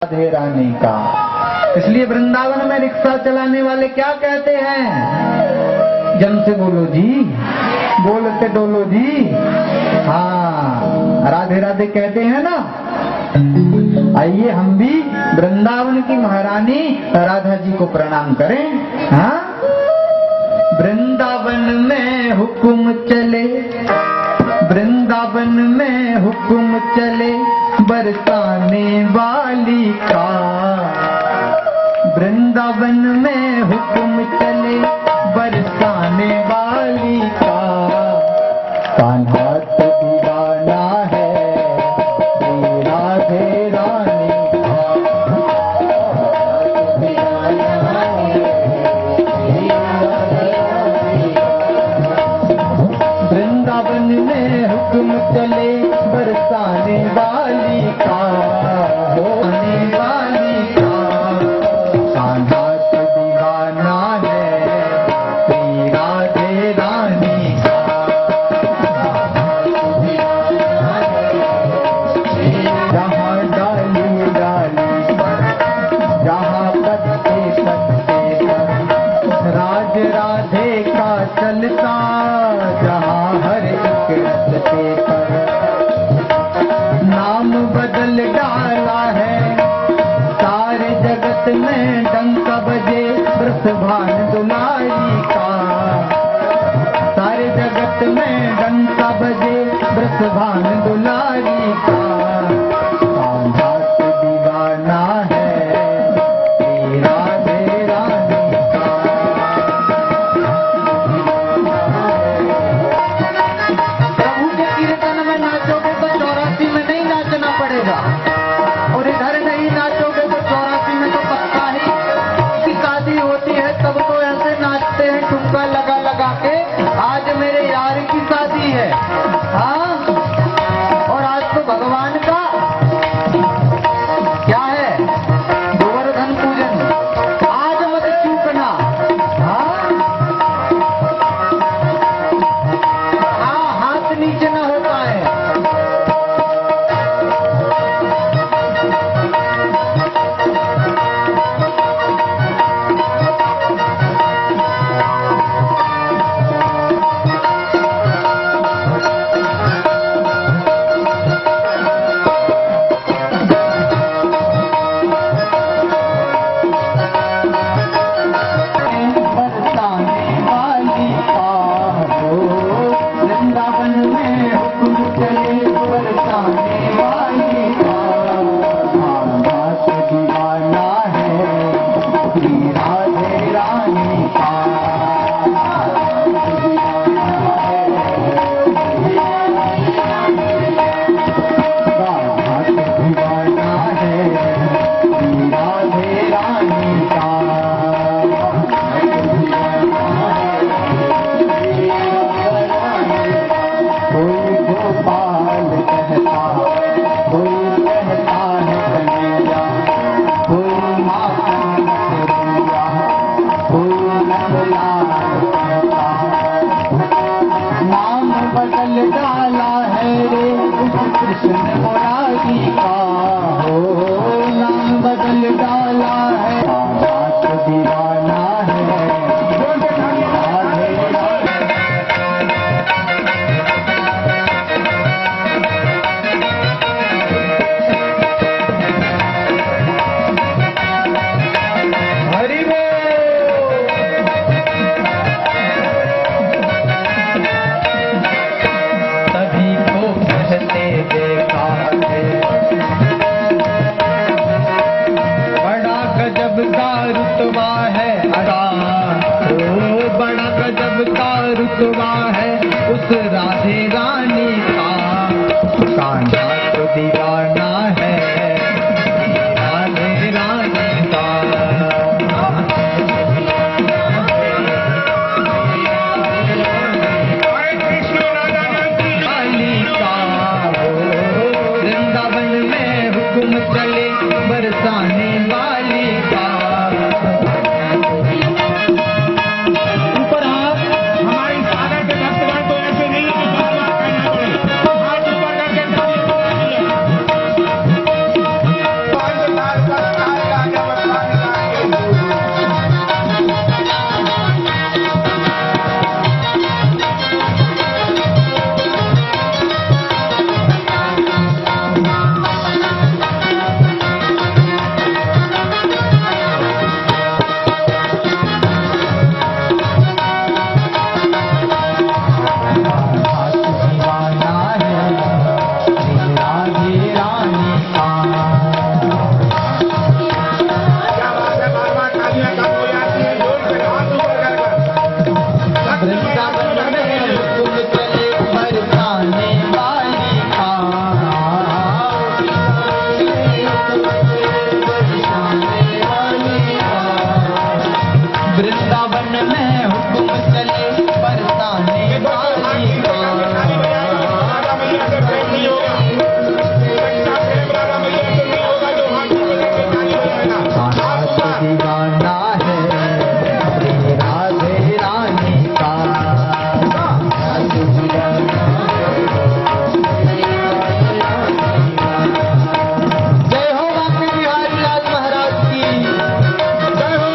राधे रानी का। इसलिए वृंदावन में रिक्शा चलाने वाले क्या कहते हैं? जम से बोलो जी, बोलते डोलो जी। हाँ, राधे राधे कहते हैं ना। आइए हम भी वृंदावन की महारानी राधा जी को प्रणाम करें। हाँ, वृंदावन में हुक्म चले, वृंदावन में हुक्म चले बरसाने वाली का। वृंदावन में हुक्म चले बरसाने वाली का। कान्हा तो दीवाना है राधे रानी का। वृंदावन में हुक्म चले बरसाने वाली का, होने वाली का। कान्हा तो दीवाना है श्री राधे रानी का। जहाँ डाली डाली पर, जहाँ पत्ते पत्ते पर राज राधे का चलता, जहाँ हर एक रस्ते पर नाम बदल डाला है। सारे जगत में डंका बजे वृषभान दुलारी का। सारे जगत में डंका बजे वृषभान दुलारी का। कान्हा तो दीवाना है श्री राधे रानी का। प्रभु के कीर्तन में नाचोगे तो 84 में नहीं नाचना पड़ेगा, और इधर नहीं नाचोगे तो 84 में तो पक्का ही की शादी होती है। तब तो ऐसे नाचते हैं ठुमका लगा लगा के। आज मेरे यार की शादी है, हाँ, और आज तो भगवान का क्या है, गोवर्धन पूजन। आज मत चूकना। हाँ, हाथ नीचे न होता है। बरसाने वाली का हो, वृंदावन में हुक्म चले बरसाने वाली का। कान्हा तो दीवाना है श्री राधे रानी का। कान्हा तो दीवाना है श्री राधे रानी का। कोई गोपाल कहता, कोई कहता है कन्हैया, कोई माखन कन्हैया, कोई नंदलाल कहता। नाम बदल डाला है रे कृष्ण मुरारी का। हो, नाम बदल डाला है। कान्हा तो दीवाना है राधे रानी। हरि बोल। सभी को कहते देखा है, बड़ा गजब का रुतबा है अदा। ओ बड़ा गजब का रुतबा है उस राधे रानी का। कान्हा तो दीवाना है राधे रानी का। वाली का हो, वृंदावन में हुक्म चले बरसाने वाली का। ऊपर हाथ, हमारी सारा के भक्तगण तो ऐसे नहीं है कि बाबा कहना पड़े। हाथ ऊपर करके वन में हुक्म चले बरसाने वाली का। दीवाना है राधे रानी का। जय हो बांके बिहारी लाल महाराज की जय हो।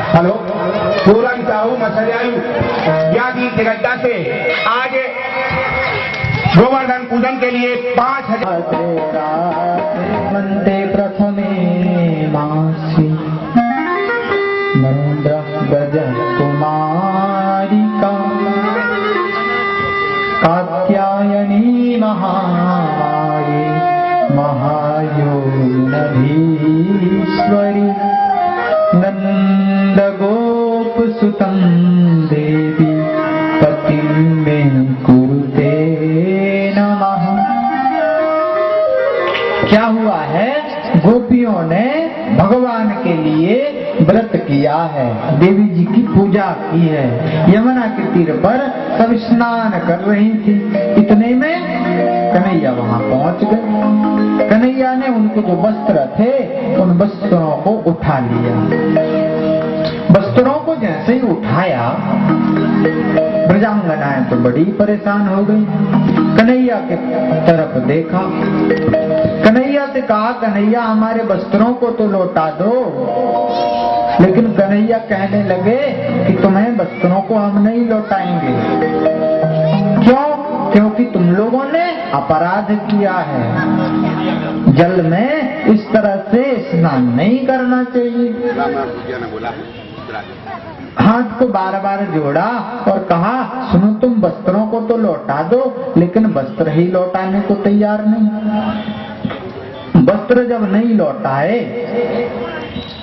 हेलो, पूरा चाहू मसरियायु ज्ञाति जगड्डा से आज गोवर्धन पूजन के लिए 5,000 वंदे प्रथमे मासी नरेंद्र गज कुमारिका कात्यायनी महामारी महायोगिनीश्वरी नंद गोप सुतम देवी पति में कुरुते नमः। क्या हुआ है? गोपियों ने भगवान के लिए व्रत किया है, देवी जी की पूजा की है। यमुना के तीर पर सब स्नान कर रही थी। इतने में कन्हैया वहां पहुंच गए। कन्हैया ने उनके जो वस्त्र थे उन वस्त्रों को उठा लिया। वस्त्रों को जैसे ही उठाया ब्रजांगनाएं तो बड़ी परेशान हो गई। कन्हैया के तरफ देखा, कन्हैया से कहा कन्हैया हमारे वस्त्रों को तो लौटा दो। लेकिन कन्हैया कहने लगे कि तुम्हें वस्त्रों को हम नहीं लौटाएंगे। क्यों? क्योंकि तुम लोगों ने अपराध किया है। जल में इस तरह से स्नान नहीं करना चाहिए। हाथ को बार बार जोड़ा और कहा सुनो तुम वस्त्रों को तो लौटा दो, लेकिन वस्त्र ही लौटाने को तैयार नहीं। वस्त्र जब नहीं लौटाए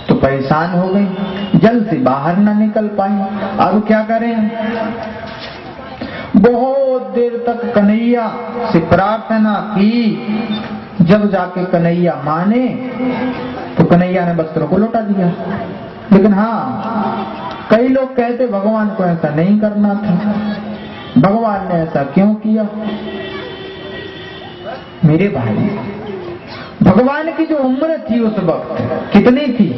तो परेशान हो गई, जल से बाहर न निकल पाई। अब क्या करें? बहुत देर तक कन्हैया से प्रार्थना की। जब जाके कन्हैया माने तो कन्हैया ने वस्त्रों को लौटा दिया। लेकिन हाँ, कई लोग कहते भगवान को ऐसा नहीं करना था। भगवान ने ऐसा क्यों किया? मेरे भाई, भगवान की जो उम्र थी उस वक्त कितनी थी?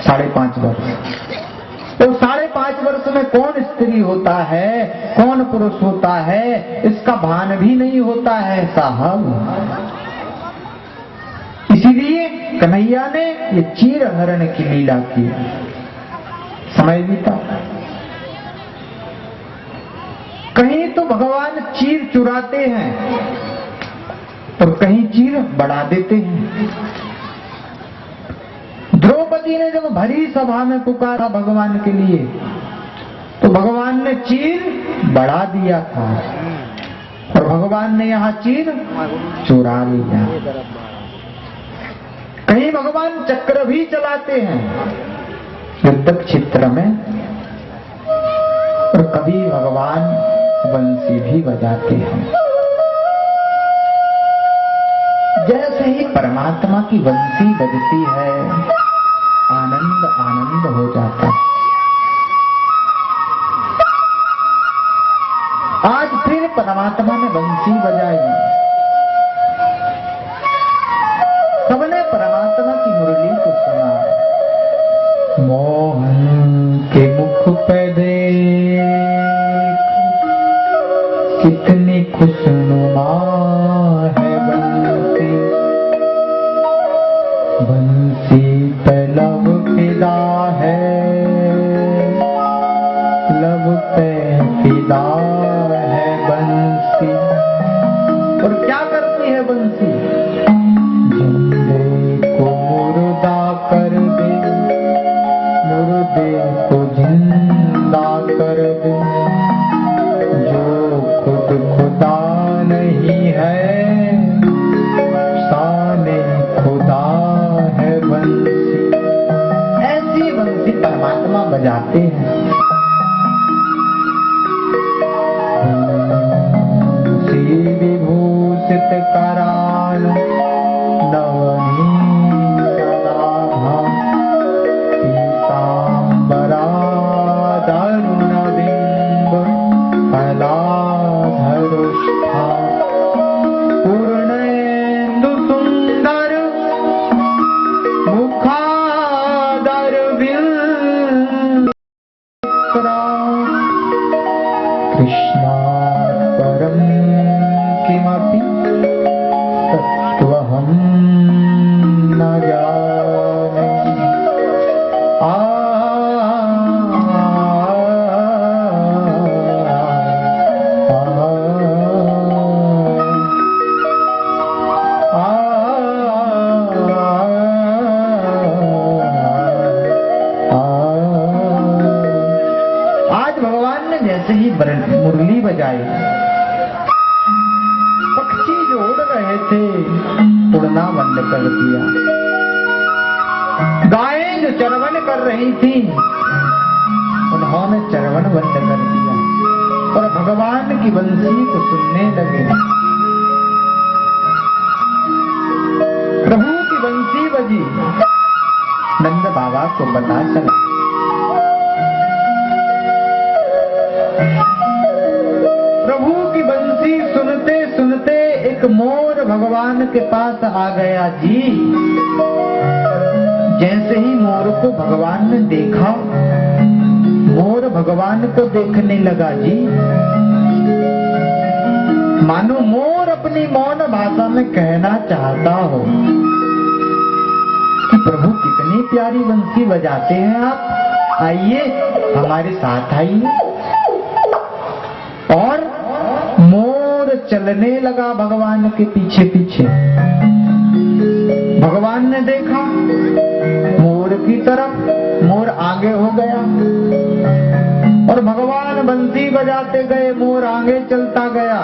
5.5 वर्ष। तो 5.5 वर्ष में कौन स्त्री होता है, कौन पुरुष होता है, इसका भान भी नहीं होता है साहब। इसीलिए कन्हैया ने ये चीर हरण की लीला की। समय बीता, कहीं तो भगवान चीर चुराते हैं और कहीं चीर बढ़ा देते हैं। द्रौपदी ने जब भरी सभा में पुकारा भगवान के लिए तो भगवान ने चीर बढ़ा दिया था और भगवान ने यहाँ चीर चुरा लिया। कहीं भगवान चक्र भी चलाते हैं युद्ध क्षेत्र में और कभी भगवान बंसी भी बजाते हैं। जैसे ही परमात्मा की बंसी बजती है आनंद आनंद हो जाता है। आज फिर परमात्मा ने बंसी बजाई। सबने परमात्मा की मुरली को सुना। मोहन के मुख पे देख कितनी खुशनुमा है बंसी, बंसी पे लब फिदा है, लब पे फिदा है बंसी। और क्या करती है बंसी? जिंदे कर दिया। गायें जो चरवन कर रही थी उन्होंने चरवन बंद कर दिया और भगवान की बंसी को सुनने लगे। प्रभु की बंसी बजी, नंद बाबा को पता चला। प्रभु की बंसी सुनते सुनते एक मोर भगवान के पास आ गया जी। जैसे ही मोर को भगवान ने देखा, मोर भगवान को देखने लगा जी। मानो मोर अपनी मौन भाषा में कहना चाहता हो कि प्रभु कितनी प्यारी बंसी बजाते हैं आप, आइए हमारे साथ आइए। और मोर चलने लगा भगवान के पीछे पीछे। भगवान ने देखा मोर की तरफ, मोर आगे हो गया और भगवान बंसी बजाते गए, मोर आगे चलता गया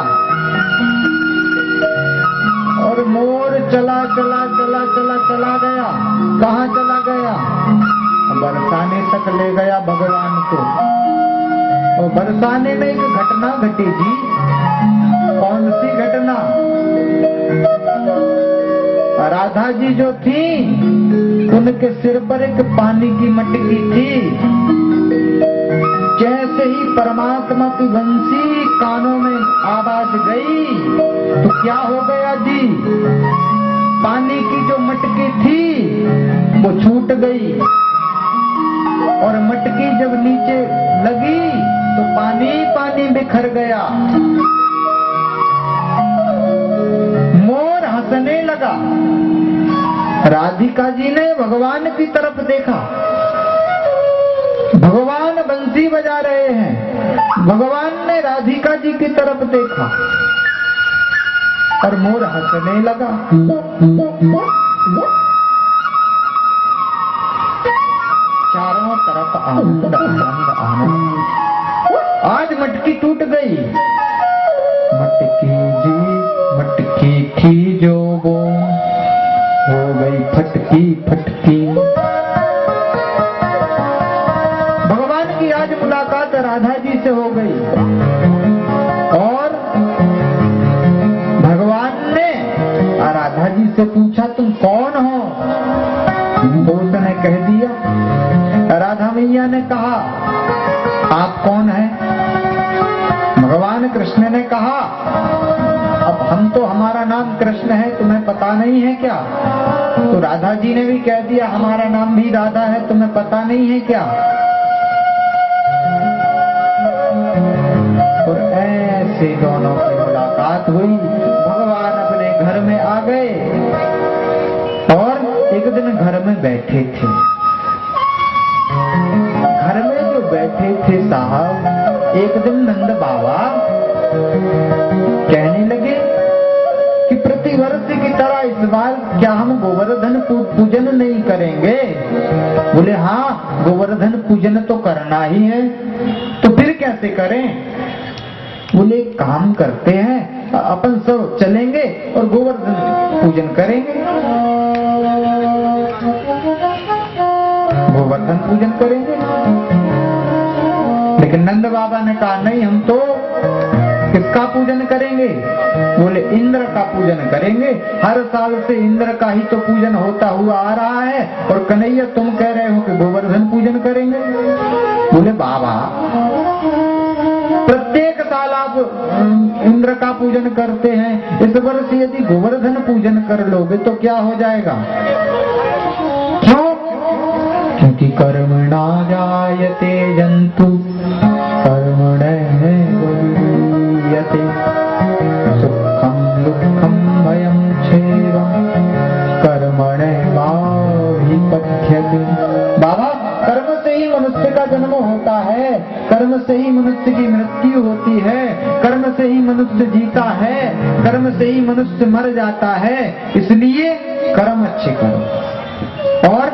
और मोर चला चला चला चला चला गया। कहाँ चला गया? बरसाने तक ले गया भगवान को। और बरसाने में एक घटना घटी जी। कौन सी घटना? राधा जी जो थी उनके सिर पर एक पानी की मटकी थी। जैसे ही परमात्मा की बंसी कानों में आवाज गई तो क्या हो गया जी? पानी की जो मटकी थी वो छूट गई और मटकी जब नीचे लगी तो पानी पानी बिखर गया। मोर हंसने लगा। राधिका जी ने भगवान की तरफ देखा। भगवान बंसी बजा रहे हैं। भगवान ने राधिका जी की तरफ देखा और मोर हंसने लगा। चारों तरफ आनंद आनंद आनंद। आज मटकी टूट गई। मटकी जी मटकी थी जो वो हो गई फटकी फटकी। भगवान की आज मुलाकात राधा जी से हो गई और भगवान ने राधा जी से पूछा तुम कौन हो? उसने कह दिया। राधा मैया ने कहा आप कौन हैं? भगवान कृष्ण ने कहा अब हम तो, हमारा नाम कृष्ण है, तुम्हें पता नहीं है क्या? तो राधा जी ने भी कह दिया हमारा नाम भी राधा है, तुम्हें पता नहीं है क्या? और ऐसे दोनों की मुलाकात हुई। भगवान अपने घर में आ गए और एक दिन घर में बैठे थे। घर में जो बैठे थे साहब, एक दिन नंद बाबा कहने लगे कि प्रतिवर्ष की तरह इस बार क्या हम गोवर्धन पूजन नहीं करेंगे? बोले हाँ, गोवर्धन पूजन तो करना ही है। तो फिर कैसे करें? बोले काम करते हैं, अपन सब चलेंगे और गोवर्धन पूजन करेंगे। गोवर्धन पूजन करेंगे। लेकिन नंद बाबा ने कहा नहीं, हम तो किसका पूजन करेंगे? बोले इंद्र का पूजन करेंगे। हर साल से इंद्र का ही तो पूजन होता हुआ आ रहा है और कन्हैया तुम कह रहे हो कि गोवर्धन पूजन करेंगे। बोले बाबा प्रत्येक साल आप इंद्र का पूजन करते हैं, इस वर्ष यदि गोवर्धन पूजन कर लोगे तो क्या हो जाएगा? क्यों? क्योंकि कर्मणा जायते जंतु कर्मणः विलीयते सुखम दुःखम भयं चैव कर्मण्येवाभिपद्यते। बाबा कर्म से ही मनुष्य का जन्म होता है, कर्म से ही मनुष्य की मृत्यु होती है, कर्म से ही मनुष्य जीता है, कर्म से ही मनुष्य मर जाता है। इसलिए कर्म अच्छे करो। और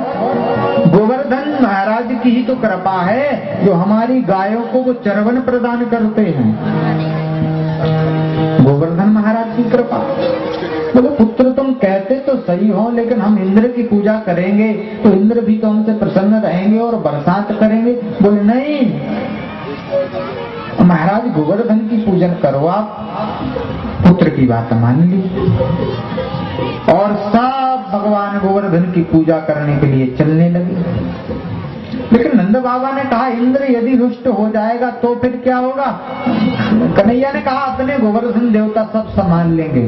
गोवर्धन महाराज की ही तो कृपा है जो हमारी गायों को वो चरवन प्रदान करते हैं। गोवर्धन महाराज की कृपा। बोले पुत्र तुम कहते तो सही हो, लेकिन हम इंद्र की पूजा करेंगे तो इंद्र भी तो हमसे प्रसन्न रहेंगे और बरसात करेंगे। बोले नहीं महाराज, गोवर्धन की पूजन करो आप। पुत्र की बात मान ली और सब भगवान गोवर्धन की पूजा करने के लिए चलने लगे। लेकिन नंद बाबा ने कहा इंद्र यदि रुष्ट हो जाएगा तो फिर क्या होगा? कन्हैया ने कहा अपने गोवर्धन देवता सब संभाल लेंगे।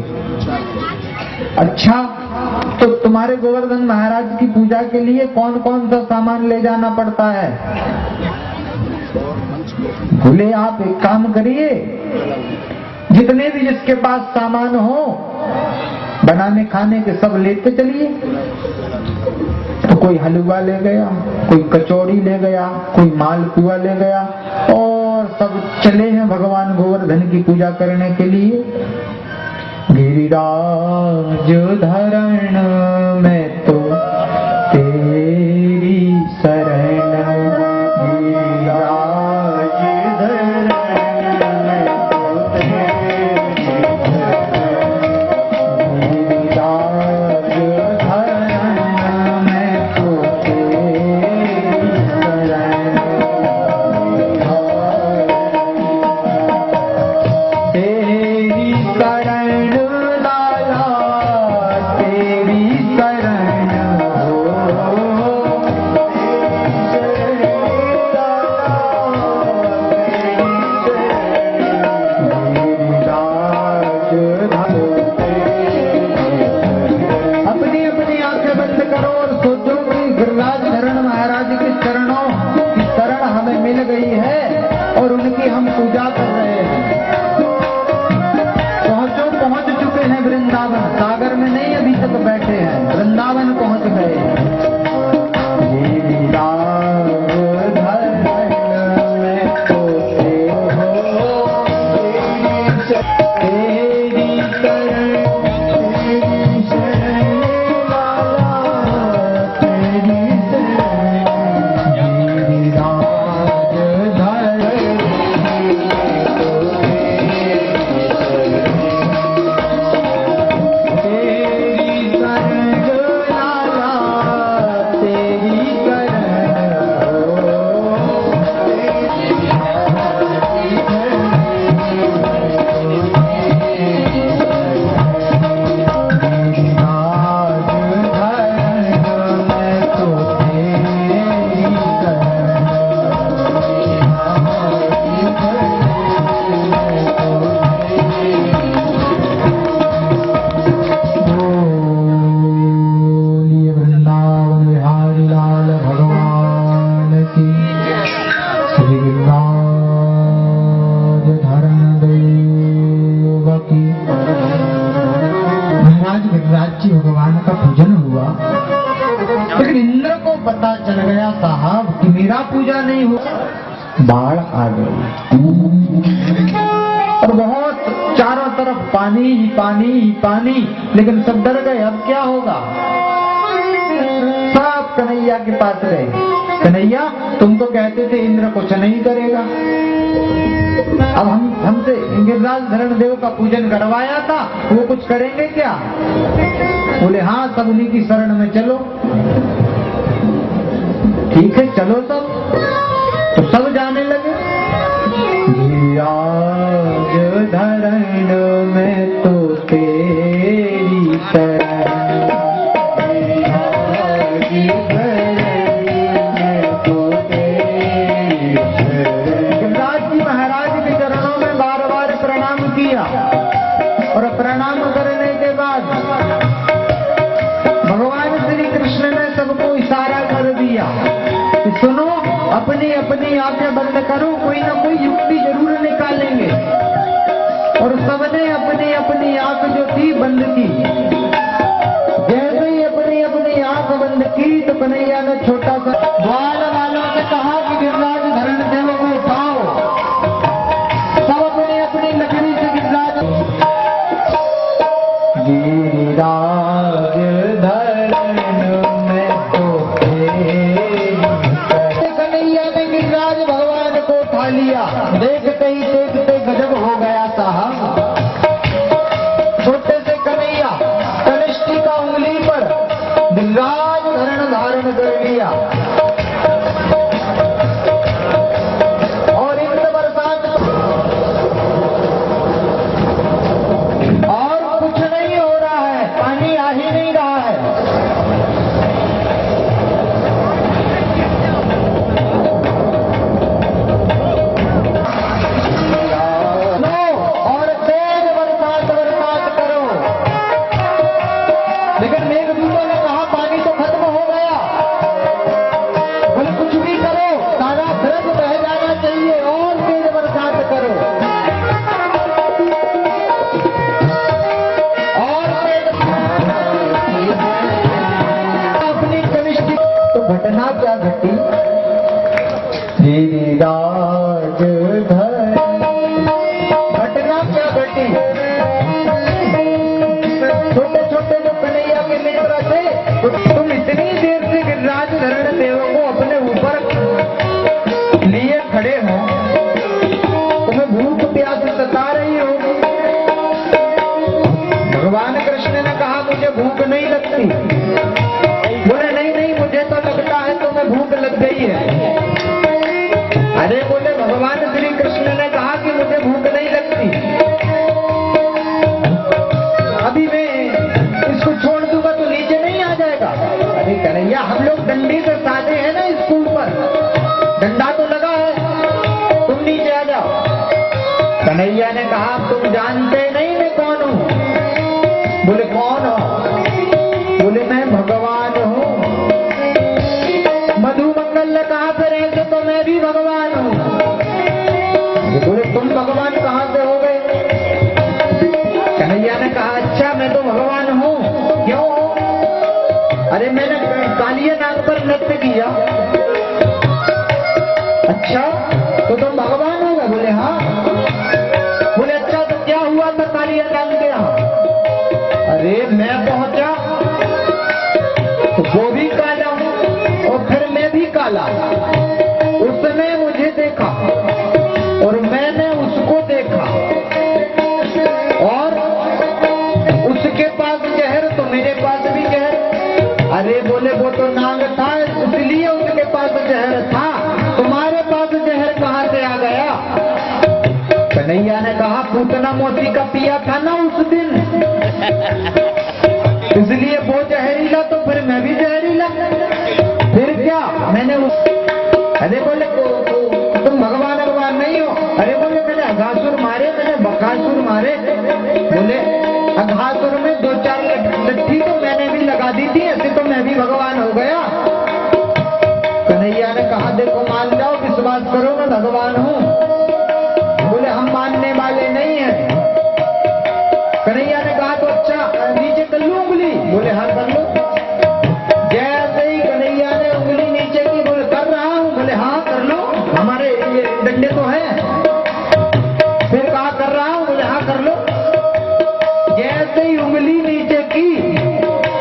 अच्छा, तो तुम्हारे गोवर्धन महाराज की पूजा के लिए कौन कौन सा सामान ले जाना पड़ता है? बोले आप एक काम करिए, जितने भी जिसके पास सामान हो बनाने खाने के सब लेते चलिए। तो कोई हलवा ले गया, कोई कचौड़ी ले गया, कोई मालपुआ ले गया और सब चले हैं भगवान गोवर्धन की पूजा करने के लिए। गिरिराज धरण में तो तेरी शरण, गिरिराज धरण में तो तेरी शरण, गिरिराज धरण में तो तेरी शरण, तेरी शरण लाला, तेरी शरण हो, अपनी अपनी आंखें बंद करो और सोचो कि गिरिराज धरण महाराज के चरणों की शरण हमें मिल गई है और उनकी हम पूजा कर रहे हैं। पहुंच चुके हैं वृंदावन, सागर में नहीं अभी तक बैठे हैं, वृंदावन पहुंच गए। भगवान का पूजन हुआ, लेकिन इंद्र को पता चल गया साहब कि मेरा पूजा नहीं हुआ। बाढ़ आ गई और बहुत चारों तरफ पानी ही पानी ही पानी, लेकिन सब डर गए अब क्या होगा। सब कन्हैया के पास गए, कन्हैया तुम तो कहते थे इंद्र कुछ नहीं करेगा, अब हमसे गिरिराज धरण देव का पूजन करवाया था, वो कुछ करेंगे क्या? बोले हाँ, सब उन्हीं की शरण में चलो। ठीक है चलो सब, तो सब जाने लगे। गिरिराज धरण में तो तेरी शरण, और प्रणाम करने के बाद भगवान श्री कृष्ण ने सबको इशारा कर दिया कि सुनो, अपनी अपनी आंखें बंद करो, कोई ना कोई युक्ति जरूर निकालेंगे। और सबने अपनी अपनी आंख जो थी बंद की। जैसे ही अपनी अपनी आंख बंद की तो कन्हैया ने छोटा सा ग्वाल वालों से कहा कि गिरिराज धरण देव को उठाओ। सब अपनी अपनी लकड़ी से गिरिराज धरण में तो कन्हैया ने गिरिराज भगवान को उठा लिया। देखते ही देखते गजब हो गया साहब। छोटे से कन्हैया कनिष्ठी का उंगली पर घटी गिरिराज धर। घटना क्या घटी? छोटे छोटे जो कन्हैया के मित्र थे, तुम इतनी देर से गिरिराज धरण देव को अपने ऊपर लिए खड़े हो, तुम्हें भूख प्यास सता रही हो। भगवान कृष्ण ने कहा मुझे भूख नहीं लगती। बोले नहीं नहीं, मुझे तो लगता है तुम्हें भूख लग गई है। अरे बोले भगवान श्री कृष्ण ने कहा कि मुझे भूख नहीं लगती, अभी मैं इसको छोड़ दूंगा तो नीचे नहीं आ जाएगा। अरे कन्हैया, हम लोग डंडे से साधे हैं ना इसके ऊपर, डंडा तो लगा है, तुम नीचे आ जाओ। कन्हैया ने कहा तुम जानते नहीं मैं कौन हूं। बोले कौन हो? बोले मैं भगवान हूं। मधुमंगल ने कहा फिर ऐसे तो मैं भी भगवान हूं। बोले तुम भगवान कहां से हो गए? कन्हैया ने कहा अच्छा मैं तो भगवान हूं। क्यों? अरे मैंने कालिया नाग पर नृत्य किया। अच्छा तो तुम भगवान हो गए? बोले हाँ। बोले अच्छा तो क्या हुआ था कालिया नाग के यहाँ? अरे मैं पहुंचा तो वो भी काला और फिर मैं भी काला। उसने मुझे देखा और मैंने उसको देखा, और उसके पास जहर तो मेरे पास भी जहर। अरे बोले वो तो नाग था इसलिए उसके पास जहर था, तुम्हारे पास जहर कहां से आ गया? कन्हैया ने कहा पूतना मोती का पिया था ना उस दिन, इसलिए वो जहरीला तो फिर मैं भी जहरीला। फिर क्या मैंने अरे बोले तुम भगवान भगवान नहीं हो? अरे बोले मैंने अघासुर मारे, मैंने बकासुर मारे। बोले अघासुर में 2-4 लट्ठी तो मैंने भी लगा दी थी, ऐसे तो मैं भी भगवान हो गया। कन्हैया ने कहा देखो मान जाओ, विश्वास करो मैं भगवान हूं। बोले हम मानने वाले नहीं हैं। कन्हैया ने कहा तो अच्छा नीचे कर लूं उंगली? बोले हाँ कर लो। जैसे ही कन्हैया ने उंगली नीचे की, बोले कर रहा हूं। बोले हाँ कर लो, हमारे ये डंडे तो हैं। फिर कहा कर रहा हूं? बोले हाँ कर लो। जैसे ही उंगली नीचे की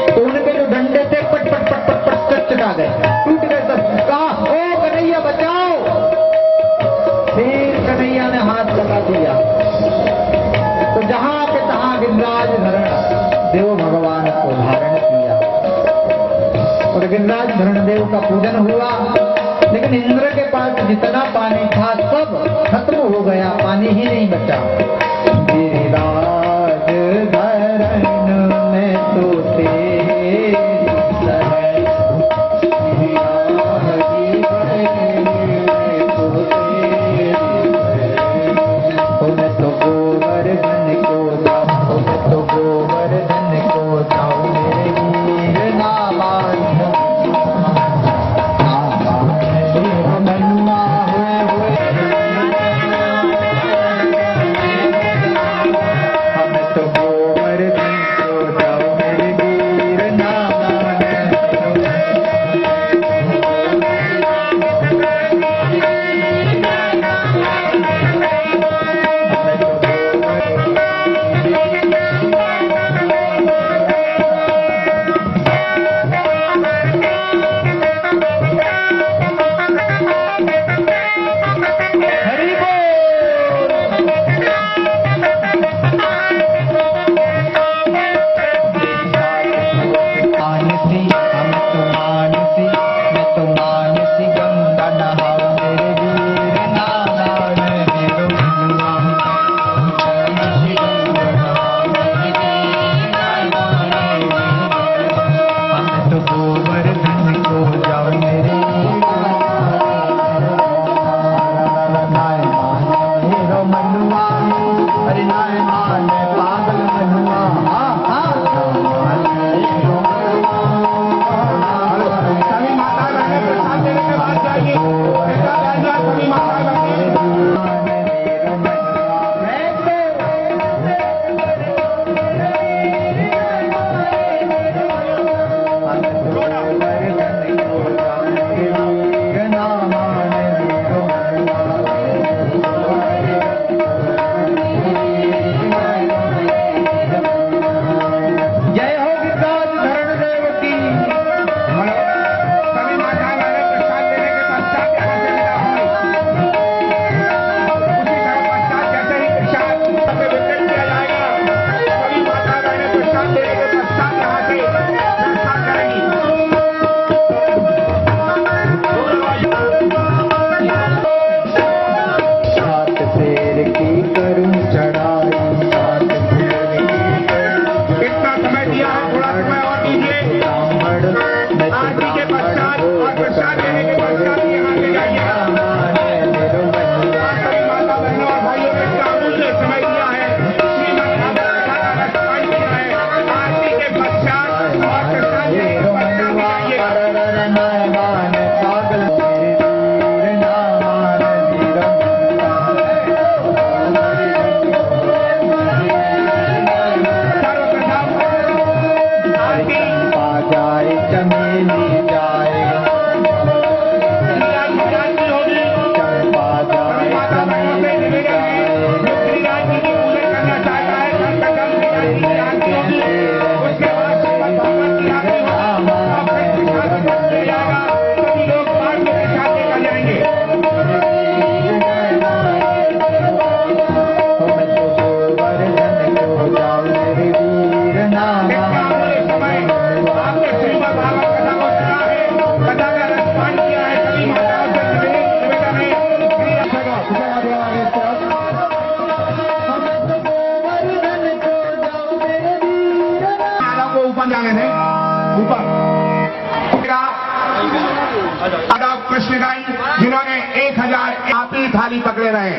तो उनके जो डंडे थे पट पट पट पट पट पट चटा गए, टूट गए सब। कहा ओ कन्हैया बचाओ। फिर कन्हैया ने हाथ लगा दिया तो जहां के तहां गिरिराज धरण देव भगवान को धारण किया और गिरिराज धरण देव का पूजन हुआ। लेकिन इंद्र के पास जितना पानी था सब खत्म हो गया, पानी ही नहीं बचा। गिरिराज धरण में तो तेरी शरण, मैं तो गोवर्धन को जाऊं, मैं तो गोवर्धन को जाऊं, मेरे वीर नामान मनुआ हुए ऊपर जाने थे ऊपर। आदाब कृष्णगाई जिन्होंने 1000 आपी थाली पकड़े रहे।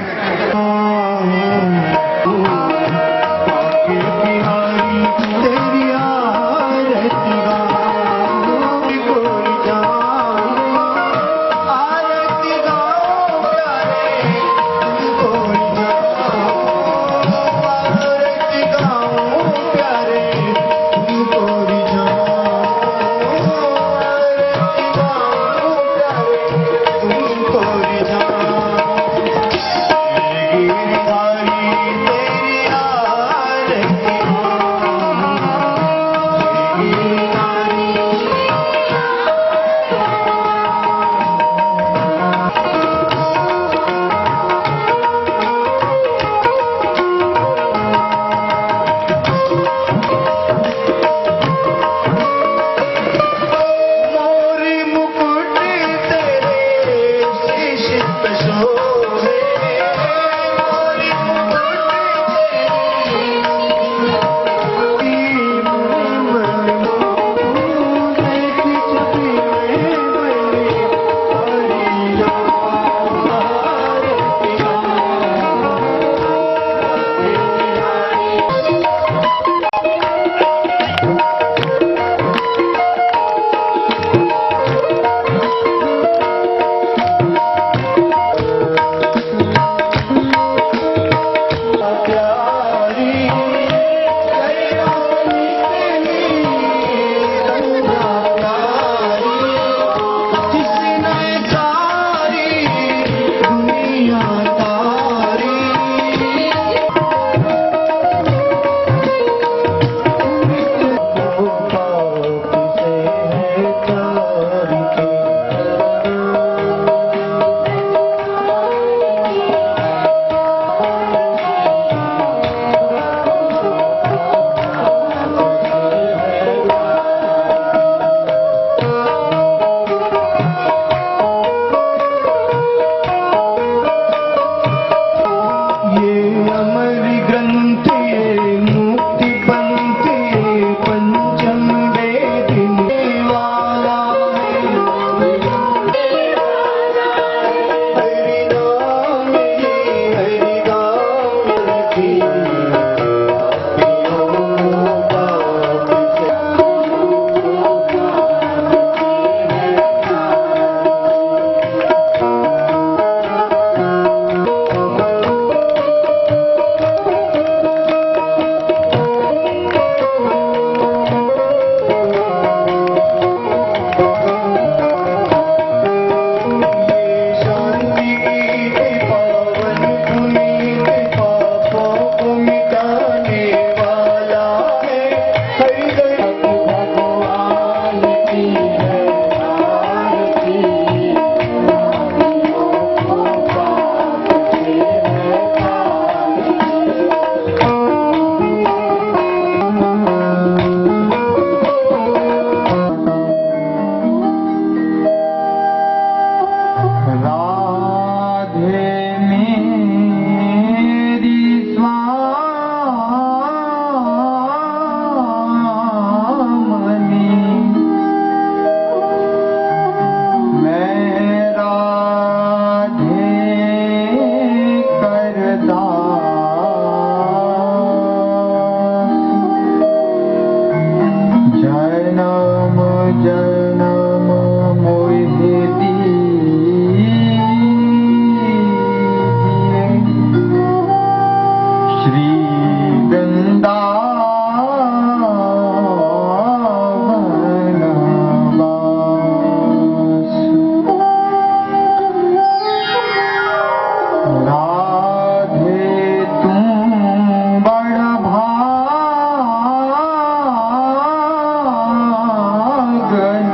good.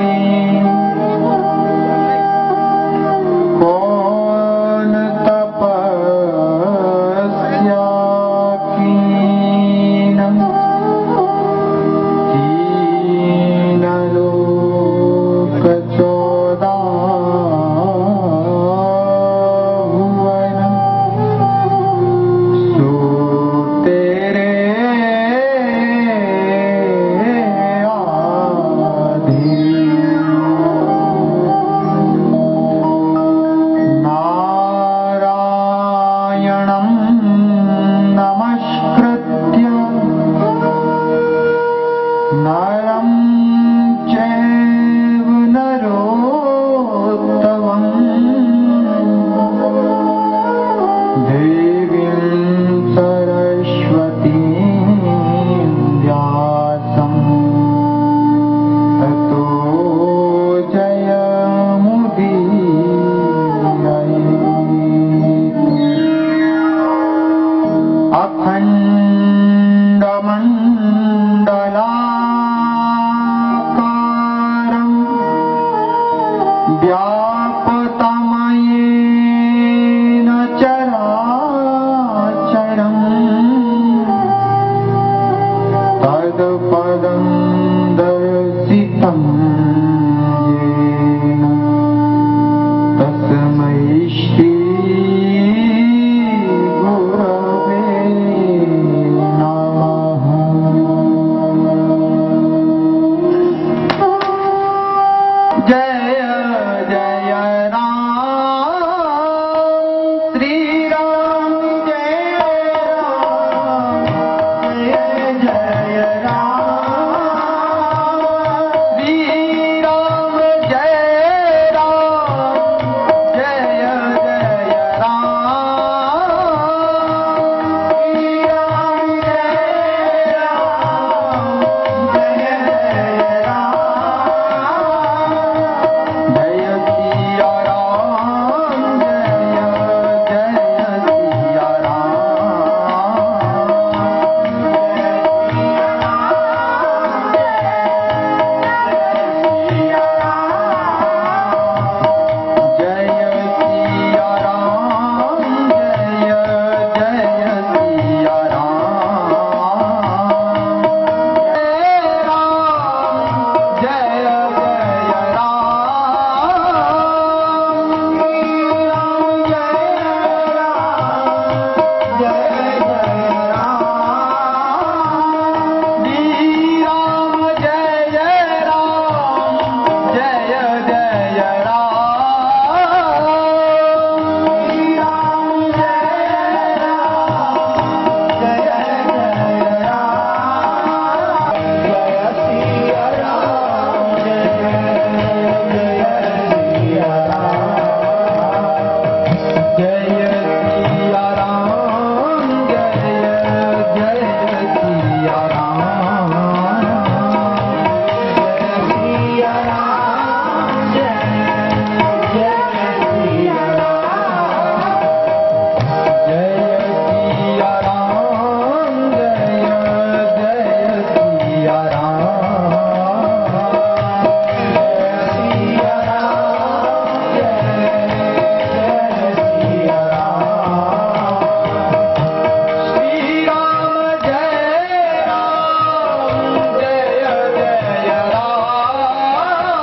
व्यापतमयेन चराचरम् तत्पदं दर्शितं येन तस्मै श्री गुरवे नमः। जय जय राम श्री राम जय राम जय जय राम श्री राम जय राम जय जय राम श्री राम जय राम जय जय राम। जय सिया राम जय जय सिया राम। जय सिया राम जय जय सिया राम। जय जय राम जय जय राम। श्री राम जय जय राम जय जय राम। श्री राम जय राम जय जय राम। जय सिया राम जय जय सिया राम। जय सिया राम जय जय सिया राम। जय सिया राम जय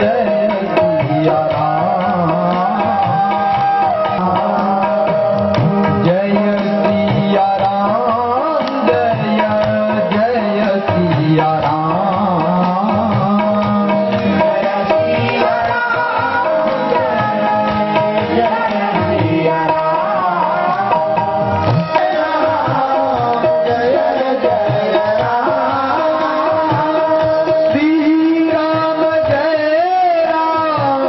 जय सिया राम। जय सिया राम जय जय सिया राम। जय सिया राम जय जय सिया राम। श्री राम जय राम जय जय राम। श्री राम जय राम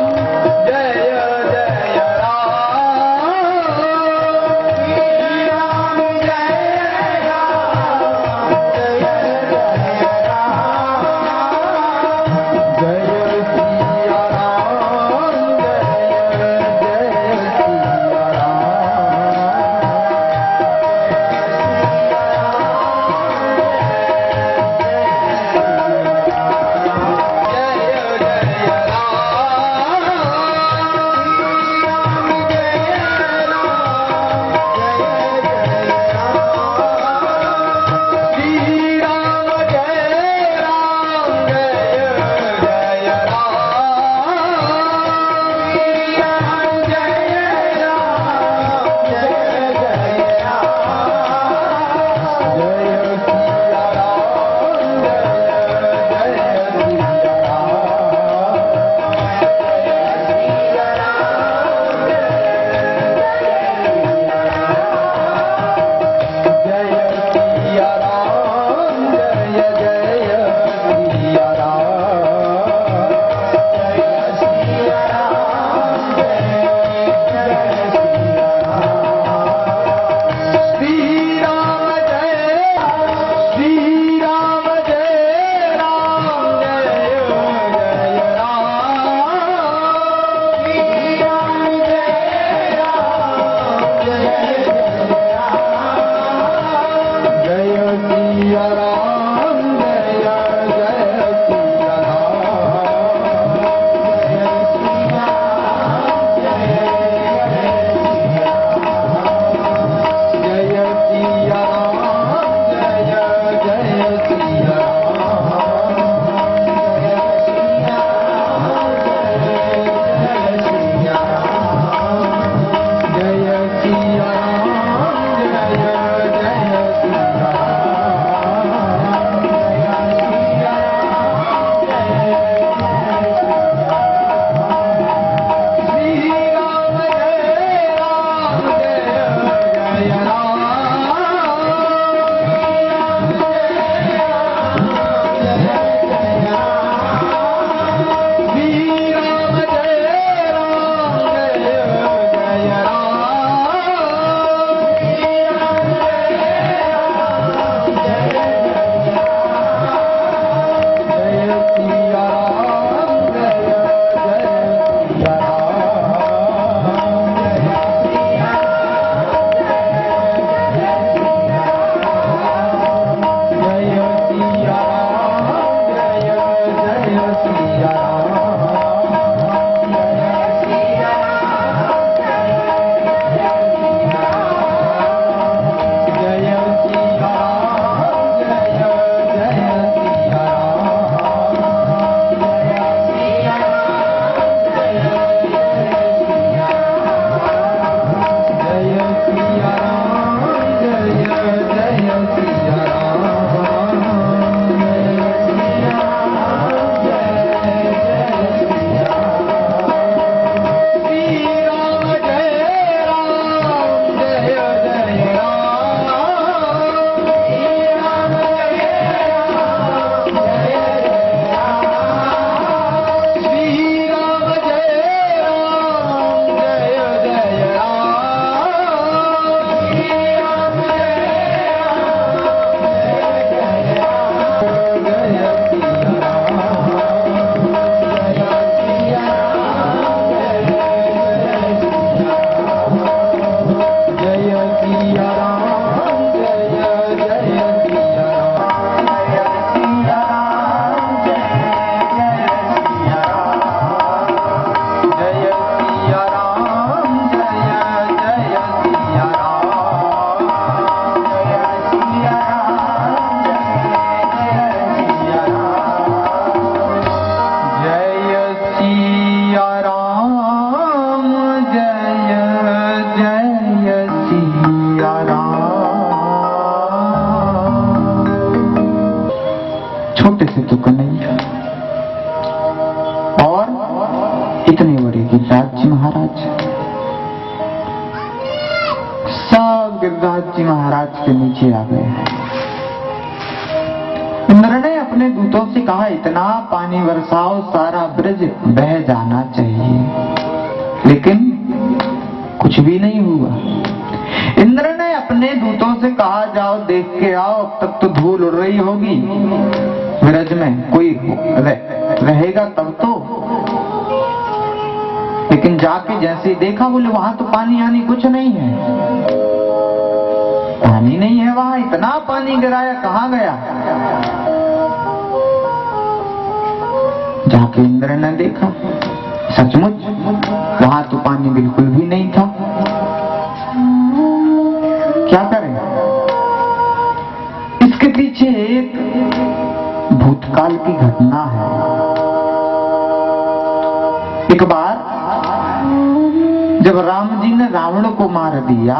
जय जय राम। श्री राम जय राम जय जय राम। छोटे से तो कन्हैया और इतने बड़े गिरिराज जी महाराज। सब गिरिराज जी महाराज के नीचे आ गए। इंद्र ने अपने दूतों से कहा, इतना पानी बरसाओ सारा ब्रज बह जाना चाहिए, लेकिन कुछ भी नहीं हुआ। इंद्र ने अपने दूतों से कहा, जाओ देख के आओ, अब तक तो धूल उड़ रही होगी ब्रज में, कोई रहेगा तब तो। लेकिन जाके जैसे ही देखा, बोले वहां तो पानी आनी कुछ नहीं है, पानी नहीं है वहां, इतना पानी गिराया, कहां गया? जाके इंद्र ने देखा, सचमुच वहां तो पानी बिल्कुल भी नहीं था। क्या करें? इसके पीछे एक भूतकाल की घटना है। एक बार जब राम जी ने रावण को मार दिया,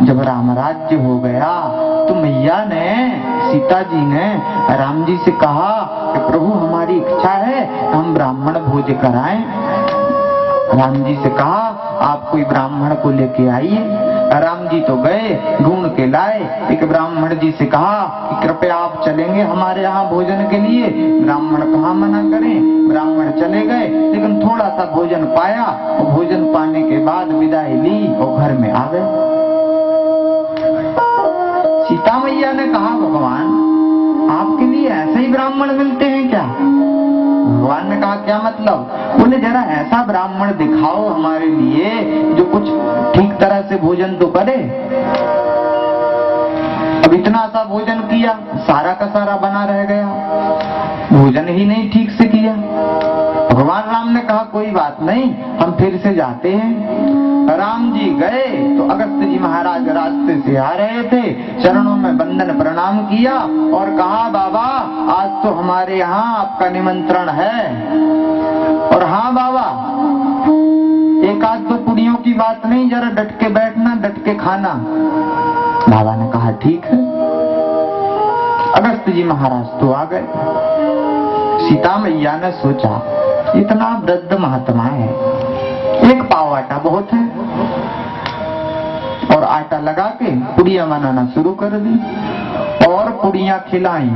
जब राम राज्य हो गया, तो मैया ने, सीता जी ने राम जी से कहा कि प्रभु हमारी इच्छा है हम ब्राह्मण भोज कराएं। राम जी से कहा आप कोई ब्राह्मण को लेके आइए। राम जी तो गए, ढूंढ के लाए। एक ब्राह्मण जी से कहा कि कृपया आप चलेंगे हमारे यहाँ भोजन के लिए। ब्राह्मण कहाँ मना करें, ब्राह्मण चले गए, लेकिन थोड़ा सा भोजन पाया और भोजन पाने के बाद विदाई ली और घर में आ गए। सीता मैया ने कहा, भगवान आपके लिए ऐसे ही ब्राह्मण मिलते हैं क्या? भगवान ने कहा, क्या मतलब? बोले जरा ऐसा ब्राह्मण दिखाओ हमारे लिए जो कुछ ठीक तरह से भोजन तो करे। अब इतना सा भोजन किया, सारा का सारा बना रह गया, भोजन ही नहीं ठीक से किया। भगवान राम ने कहा, कोई बात नहीं, हम फिर से जाते हैं। राम जी गए तो अगस्त जी महाराज रास्ते से आ रहे थे, चरणों में बंदन प्रणाम किया और कहा, बाबा आज तो हमारे यहाँ आपका निमंत्रण है। और हाँ बाबा, एक आध तो पुड़ियों की बात नहीं, जरा डट के बैठना, डट के खाना। बाबा ने कहा ठीक है। अगस्त जी महाराज तो आ गए। सीता मैया ने सोचा इतना वृद्ध महात्मा है, एक पाव आटा बहुत है, और आटा लगा के पुड़ियां बनाना शुरू कर दी और पुड़ियां खिलाई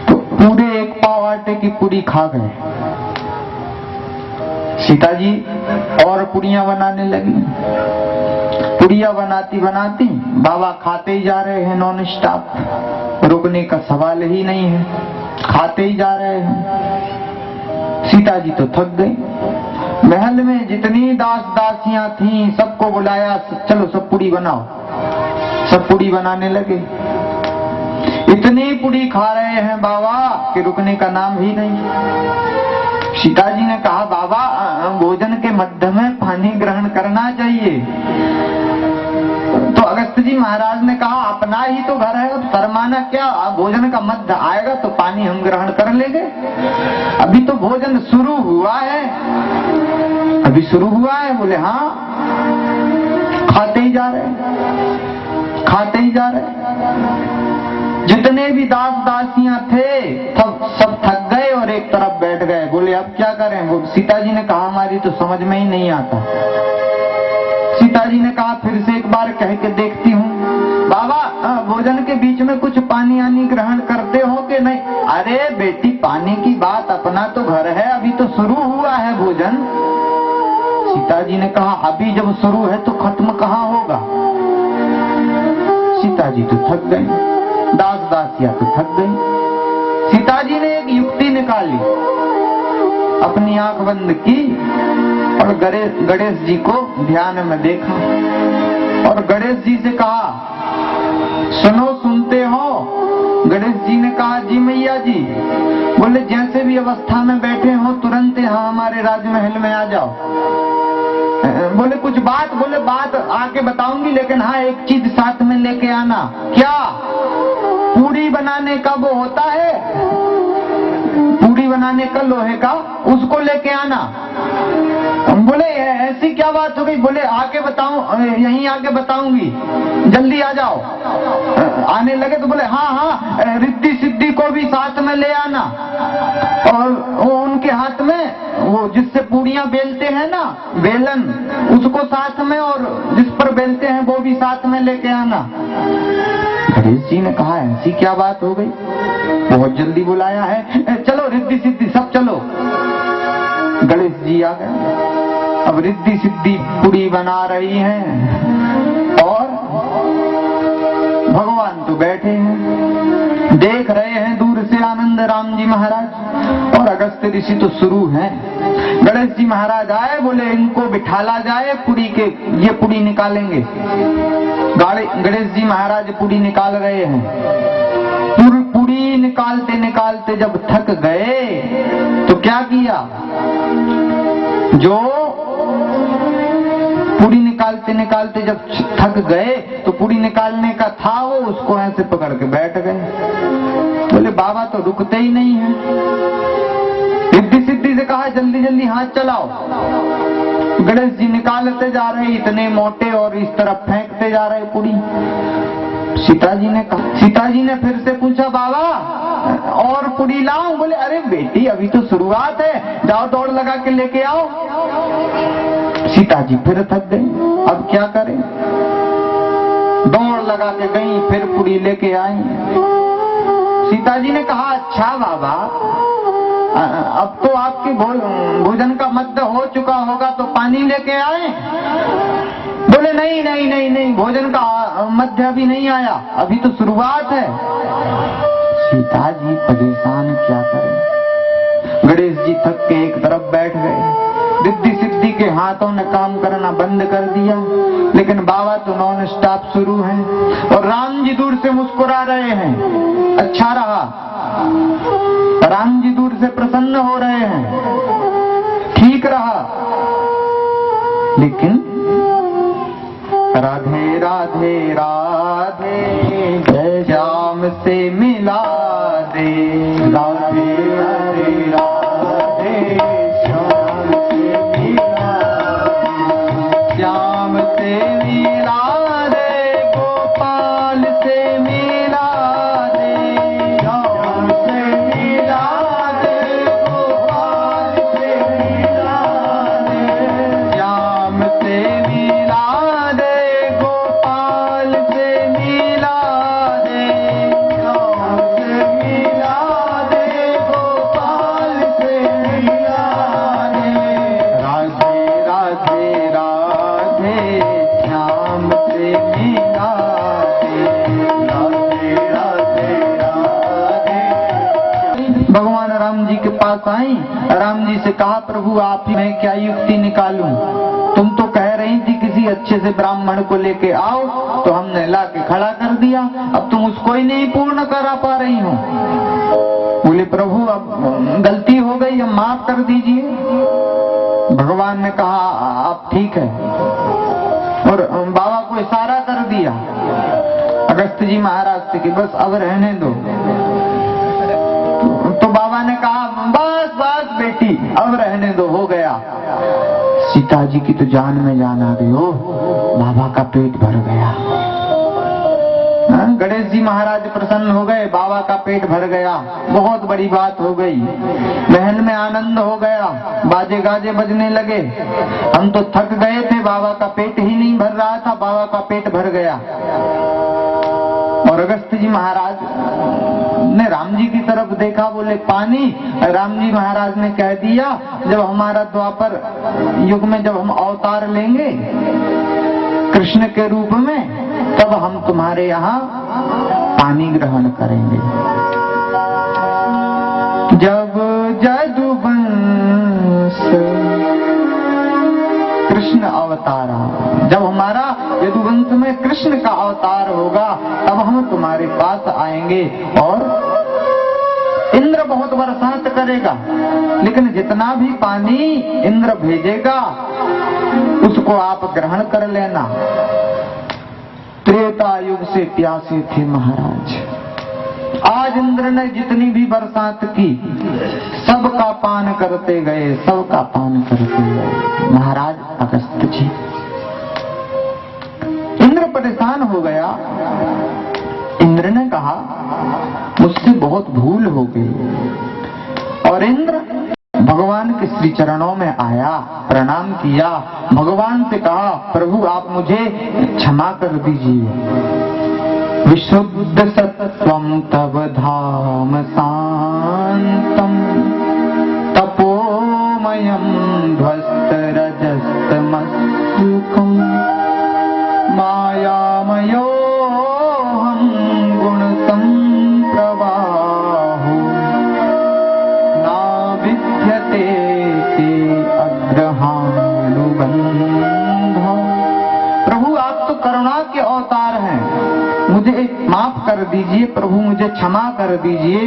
तो पूरे एक पाव आटे की पुड़ी खा गए। सीता जी और पुड़ियां बनाने लगी। पुड़ियां बनाती बनाती बाबा खाते ही जा रहे हैं, नॉन स्टॉप, रुकने का सवाल ही नहीं है, खाते ही जा रहे हैं। सीता जी तो थक गई। महल में जितनी दास दासियां थीं सबको बुलाया, चलो सब पुड़ी बनाओ। सब पुड़ी बनाने लगे। इतनी पुड़ी खा रहे हैं बाबा कि रुकने का नाम ही नहीं। सीता जी ने कहा, बाबा भोजन के मध्य में पानी ग्रहण करना चाहिए। तो अगस्त जी महाराज ने कहा, अपना ही तो घर है, अब शर्माना क्या, भोजन का मध्य आएगा तो पानी हम ग्रहण कर लेंगे। अभी तो भोजन शुरू हुआ है, अभी शुरू हुआ है। बोले हाँ, खाते ही जा रहे, खाते ही जा रहे। जितने भी दास दासियां थे सब थक गए और एक तरफ बैठ गए। बोले अब क्या करें? वो सीता जी ने कहा, हमारी तो समझ में ही नहीं आता। सीता जी ने कहा, फिर से एक बार कह के देखती हूँ। बाबा भोजन के बीच में कुछ पानी आनी ग्रहण करते हो कि नहीं? अरे बेटी, पानी की बात, अपना तो घर है, अभी तो शुरू हुआ है भोजन। सीता जी ने कहा, अभी जब शुरू है तो खत्म कहाँ होगा? सीता जी तो थक गई, दास दासियां तो थक गई। सीता जी ने एक युक्ति निकाली, अपनी आंख बंद की और गणेश जी को ध्यान में देखा और गणेश जी से कहा, सुनो, सुनते हो? गणेश जी ने कहा, जी मैया जी। बोले जैसे भी अवस्था में बैठे हो तुरंत यहाँ हमारे राजमहल में आ जाओ। बोले कुछ बात? बोले बात आके बताऊंगी, लेकिन हाँ एक चीज साथ में लेके आना। क्या? पूरी बनाने का वो होता है, पूरी बनाने का लोहे का, उसको लेके आना। बोले ऐसी क्या बात हो गई? बोले आके बताऊं, यहीं आके बताऊंगी, जल्दी आ जाओ। आने लगे तो बोले हाँ हाँ, रिद्धि सिद्धि साथ में ले आना, और वो उनके हाथ में वो जिससे पूड़ियां बेलते हैं ना, बेलन, उसको साथ में, और जिस पर बेलते हैं वो भी साथ में लेके आना। गणेश जी ने कहा ऐसी क्या बात हो गई, बहुत जल्दी बुलाया है, चलो रिद्धि सिद्धि सब चलो। गणेश जी आ गए। अब रिद्धि सिद्धि पूड़ी बना रही हैं और भगवान तो बैठे हैं, देख रहे हैं दूर से आनंद राम जी महाराज, और अगस्त्य ऋषि तो शुरू हैं। गणेश जी महाराज आए, बोले इनको बिठाला जाए, पुड़ी के ये पुड़ी निकालेंगे। गणेश जी महाराज पुड़ी निकाल रहे हैं। पुड़ी निकालते निकालते जब थक गए तो क्या किया, जो पुड़ी निकालते निकालते जब थक गए तो पुड़ी निकालने का था वो, उसको ऐसे पकड़ के बैठ गए। बोले बाबा तो रुकते ही नहीं है। रिद्धि सिद्धि से कहा जल्दी जल्दी हाथ चलाओ। गणेश जी निकालते जा रहे, इतने मोटे, और इस तरफ फेंकते जा रहे पुड़ी। सीता जी ने फिर से पूछा बाबा और पुड़ी लाऊं? बोले अरे बेटी अभी तो शुरुआत है, जाओ दौड़ लगा के लेके आओ। सीता जी फिर थक गई, अब क्या करें, दौड़ लगा के गई, फिर पुड़ी लेके आई। सीता जी ने कहा अच्छा बाबा, अब तो आपके भोजन का मध्य हो चुका होगा, तो पानी लेके आए? बोले नहीं नहीं नहीं नहीं, भोजन का मध्य अभी नहीं आया, अभी तो शुरुआत है। सीता जी परेशान, क्या करें। गणेश जी थक के एक तरफ बैठ गए। रिद्धि सिद्धि के हाथों ने काम करना बंद कर दिया, लेकिन बाबा तो नॉन स्टॉप शुरू है, और राम जी दूर से मुस्कुरा रहे हैं। अच्छा रहा, राम जी दूर से प्रसन्न हो रहे हैं, ठीक रहा। लेकिन राधे राधे राधे जय श्याम से मिला दे, राधे राधे राधे श्याम से मिला दे, श्याम से मिला दे, गोपाल से मिला दे, श्याम से मिला दे, गोपाल से मिला दे, श्याम से मिला दे, गोपाल से मिला दे, श्याम से मिला दे, गोपाल से मिला दे। राधे राधे राधे श्याम से मिला दे, राधे राधे राधे। भगवान राम जी के पास आई, राम जी से कहा प्रभु आप ही मैं क्या युक्ति निकालूं, तुम तो कह रही थी किसी अच्छे से ब्राह्मण को लेके आओ, तो हमने ला के खड़ा कर दिया, अब तुम उसको ही नहीं पूर्ण करा पा रही हो। बोले प्रभु अब गलती हो गई, अब माफ कर दीजिए। भगवान ने कहा आप ठीक है, और बाबा को इशारा कर दिया अगस्त्य जी महाराज से कि बस अब रहने दो। तो बाबा ने कहा बस बस बेटी अब रहने दो, हो गया। सीता जी की तो जान में जान आ गई, ओ बाबा का पेट भर गया। गणेश जी महाराज प्रसन्न हो गए, बाबा का पेट भर गया, बहुत बड़ी बात हो गई। बहन में आनंद हो गया, बाजे गाजे बजने लगे। हम तो थक गए थे, बाबा का पेट ही नहीं भर रहा था, बाबा का पेट भर गया। और अगस्त्य जी महाराज ने राम जी की तरफ देखा, बोले पानी। राम जी महाराज ने कह दिया जब हमारा द्वापर युग में जब हम अवतार लेंगे कृष्ण के रूप में, तब हम तुम्हारे यहाँ पानी ग्रहण करेंगे। जब यदुवंश कृष्ण अवतारा, जब हमारा यदुवंश में कृष्ण का अवतार होगा तब हम तुम्हारे पास आएंगे, और इंद्र बहुत बरसात करेगा, लेकिन जितना भी पानी इंद्र भेजेगा उसको आप ग्रहण कर लेना। त्रेता युग से प्यासे थे महाराज, आज इंद्र ने जितनी भी बरसात की सबका पान करते गए, सबका पान करते गए महाराज अगस्त्य जी। इंद्र परेशान हो गया, इंद्र ने कहा मुझसे बहुत भूल हो गई, और इंद्र भगवान के श्री चरणों में आया, प्रणाम किया, भगवान से कहा प्रभु आप मुझे क्षमा कर दीजिए। विशुद्ध सत्वम तव धाम शांतम तपोमयम ध्वस्त रजस्तमस्सुकम मायामयो हम गुण संप्रवाहो ना विद्यते ते अग्रहानुबंध। प्रभु आप तो करुणा के अवतार हैं, मुझे माफ कर दीजिए प्रभु, मुझे क्षमा कर दीजिए।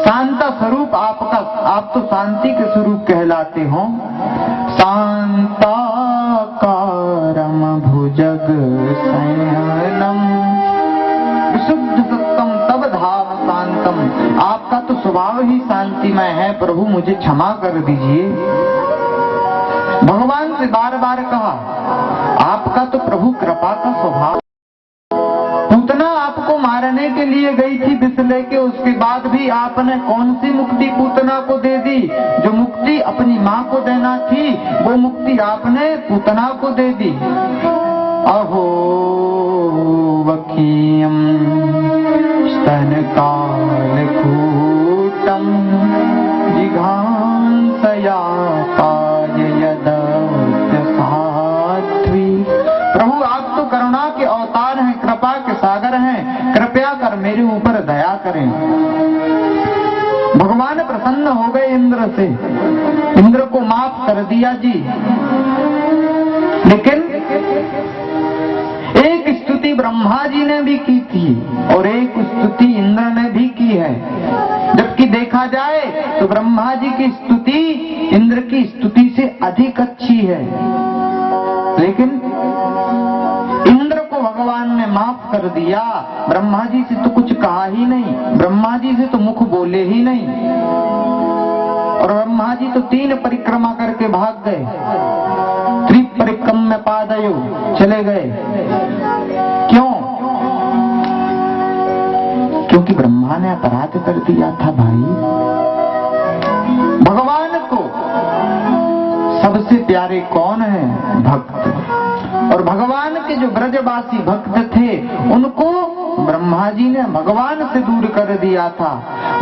शांता स्वरूप आपका, आप तो शांति के स्वरूप कहलाते हो। शांताकारम भुजग शयनम विशुद्ध सत्तम तब धाम शांतम, आपका तो स्वभाव ही शांतिमय है, प्रभु मुझे क्षमा कर दीजिए। भगवान से बार बार कहा आपका तो प्रभु कृपा का स्वभाव। पूतना आपको मारने के लिए गई थी विष लेके, उसके बाद भी आपने कौन सी मुक्ति पूतना को दे दी? जो मुक्ति अपनी माँ को देना थी वो मुक्ति आपने पूतना को दे दी। अहो वकीयम स्तन कालकूटम जिघांसया साध्वी। प्रभु आप तो करुणा के अवतार हैं, कृपा के सागर हैं, कृपया कर मेरे ऊपर दया करें। भगवान प्रसन्न हो गए इंद्र से, इंद्र को माफ कर दिया जी। लेकिन एक स्तुति ब्रह्मा जी ने भी की थी और एक स्तुति इंद्र ने भी की है। जबकि देखा जाए तो ब्रह्मा जी की स्तुति इंद्र की स्तुति से अधिक अच्छी है, लेकिन इंद्र को भगवान ने माफ कर दिया। ब्रह्मा जी से तो कुछ कहा ही नहीं, ब्रह्मा जी से तो मुख बोले ही नहीं, और ब्रह्मा जी तो 3 परिक्रमा करके भाग गए। त्रिपरिक्रम में पादयो चले गए। क्यों? क्योंकि ब्रह्मा ने अपराध कर दिया था भाई। भगवान को सबसे प्यारे कौन है? भक्त। और भगवान के जो ब्रजवासी भक्त थे उनको ब्रह्मा जी ने भगवान से दूर कर दिया था।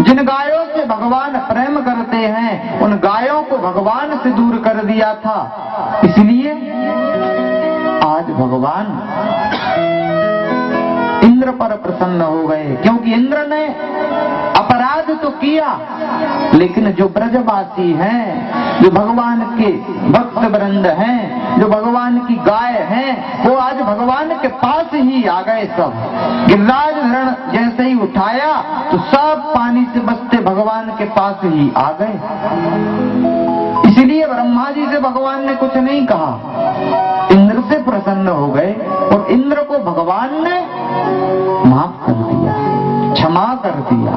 जिन गायों से भगवान प्रेम करते हैं उन गायों को भगवान से दूर कर दिया था। इसलिए आज भगवान इंद्र पर प्रसन्न हो गए, क्योंकि इंद्र ने अपराध तो किया, लेकिन जो ब्रजवासी हैं, जो भगवान के भक्त वृंद हैं, जो भगवान की गाय हैं, वो आज भगवान के पास ही आ गए। सब गिरिराज हरण जैसे ही उठाया तो सब पानी से बचते भगवान के पास ही आ गए। इसलिए ब्रह्मा जी से भगवान ने कुछ नहीं कहा, इंद्र से प्रसन्न हो गए और इंद्र को भगवान ने माफ कर दिया, क्षमा कर दिया।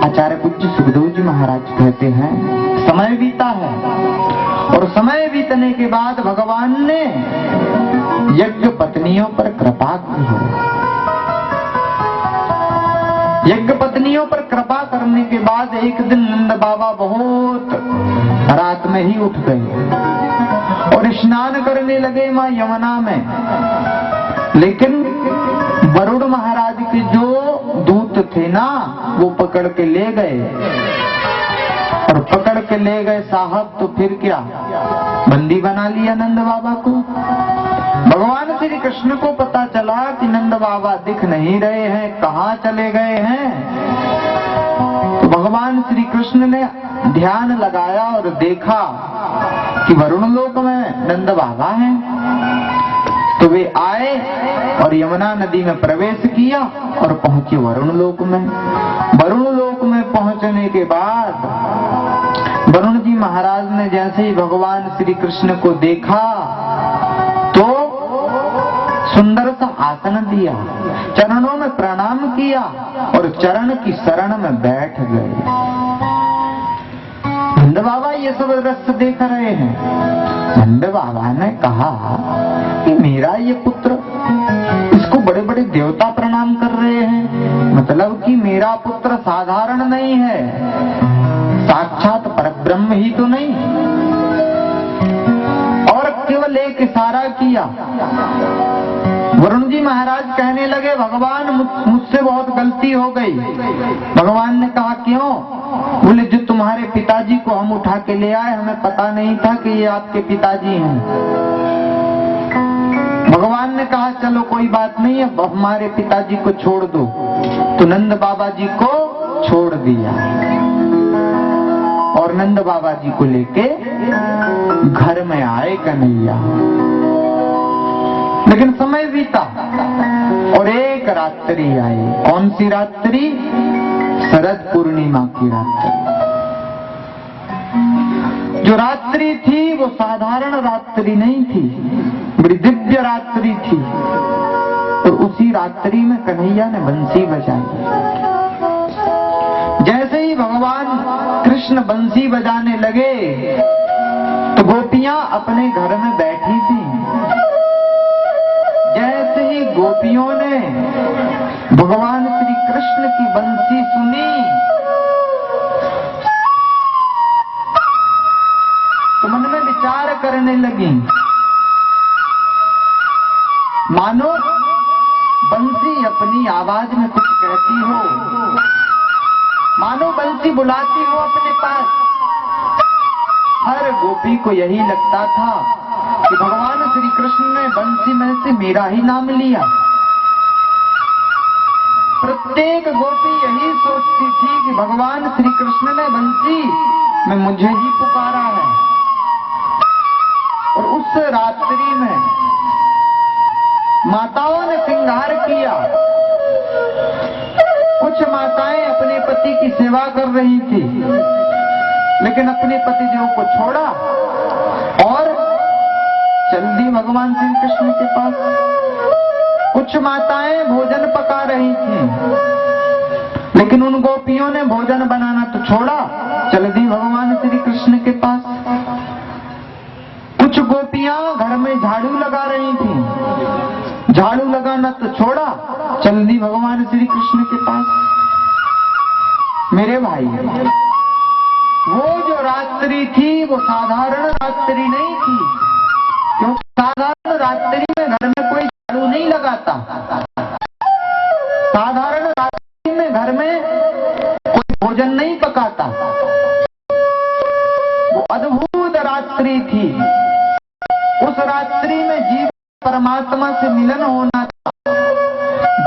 आचार्य पूज्य सुखदेव जी महाराज कहते हैं समय बीता है और समय बीतने के बाद भगवान ने यज्ञ पत्नियों पर कृपा की है। यज्ञ पत्नियों पर कृपा करने के बाद एक दिन नंद बाबा बहुत रात में ही उठ गए और स्नान करने लगे मां यमुना में। लेकिन वरुण महाराज के जो दूत थे ना, वो पकड़ के ले गए, और पकड़ के ले गए साहब तो फिर क्या, बंदी बना लिया नंद बाबा को। भगवान श्री कृष्ण को पता चला कि नंद बाबा दिख नहीं रहे हैं, कहाँ चले गए हैं। तो भगवान श्री कृष्ण ने ध्यान लगाया और देखा कि वरुण लोक में नंद बाबा हैं। तो वे आए और यमुना नदी में प्रवेश किया और पहुंचे वरुण लोक में। वरुण लोक में पहुंचने के बाद वरुण जी महाराज ने जैसे ही भगवान श्री कृष्ण को देखा तो सुंदर सा आसन दिया, चरणों में प्रणाम किया और चरण की शरण में बैठ गए। नंद बाबा ये सब दृश्य देख रहे हैं। नंद बाबा ने कहा कि मेरा ये पुत्र, इसको बड़े बड़े देवता प्रणाम कर रहे हैं, मतलब कि मेरा पुत्र साधारण नहीं है, साक्षात परब्रह्म ही तो नहीं। और केवल एक इशारा किया। वरुण जी महाराज कहने लगे, भगवान मुझसे बहुत गलती हो गई। भगवान ने कहा क्यों? बोले जो तुम्हारे पिताजी को हम उठा के ले आए, हमें पता नहीं था कि ये आपके पिताजी हैं। भगवान ने कहा चलो कोई बात नहीं है, हमारे पिताजी को छोड़ दो। तो नंद बाबा जी को छोड़ दिया और नंद बाबा जी को लेके घर में आए कन्हैया। लेकिन समय बीता और एक रात्रि आई। कौन सी रात्रि? शरद पूर्णिमा की रात्रि। जो रात्रि थी वो साधारण रात्रि नहीं थी, बड़ी दिव्य रात्रि थी। तो उसी रात्रि में कन्हैया ने बंसी बजाई। जैसे ही भगवान कृष्ण बंसी बजाने लगे तो गोपियां अपने घर में बैठी थी। जैसे ही गोपियों ने भगवान श्री कृष्ण की बंसी सुनी तो मन में विचार करने लगी, मानो बंसी अपनी आवाज में कुछ कहती हो, मानो बंसी बुलाती हो अपने पास। हर गोपी को यही लगता था कि भगवान श्री कृष्ण ने बंसी में से मेरा ही नाम लिया। प्रत्येक गोपी यही सोचती थी कि भगवान श्री कृष्ण ने बंसी में मुझे ही पुकारा है। और उस रात्रि में माताओं ने श्रृंगार किया। कुछ माताएं अपने पति की सेवा कर रही थी, लेकिन अपने पतिदेव को छोड़ा और चल दी भगवान श्री कृष्ण के पास। कुछ माताएं भोजन पका रही थी, लेकिन उन गोपियों ने भोजन बनाना तो छोड़ा, चल दी भगवान श्री कृष्ण के पास। कुछ गोपियां घर में झाड़ू लगा रही थी, झाड़ू लगाना तो छोड़ा, चल दी भगवान श्री कृष्ण के पास। मेरे भाई, वो जो रात्रि थी वो साधारण रात्रि नहीं थी, क्योंकि साधारण रात्रि में घर में कोई झाड़ू नहीं लगाता। साधारण रात्रि में घर में कोई भोजन नहीं पकाता। वो अद्भुत रात्रि थी। उस रात्रि में जीव परमात्मा से मिलन होना था।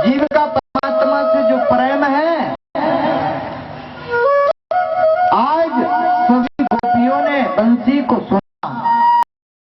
जीव का परमात्मा से जो प्रेम है, आज सभी गोपियों ने बंसी को सुना।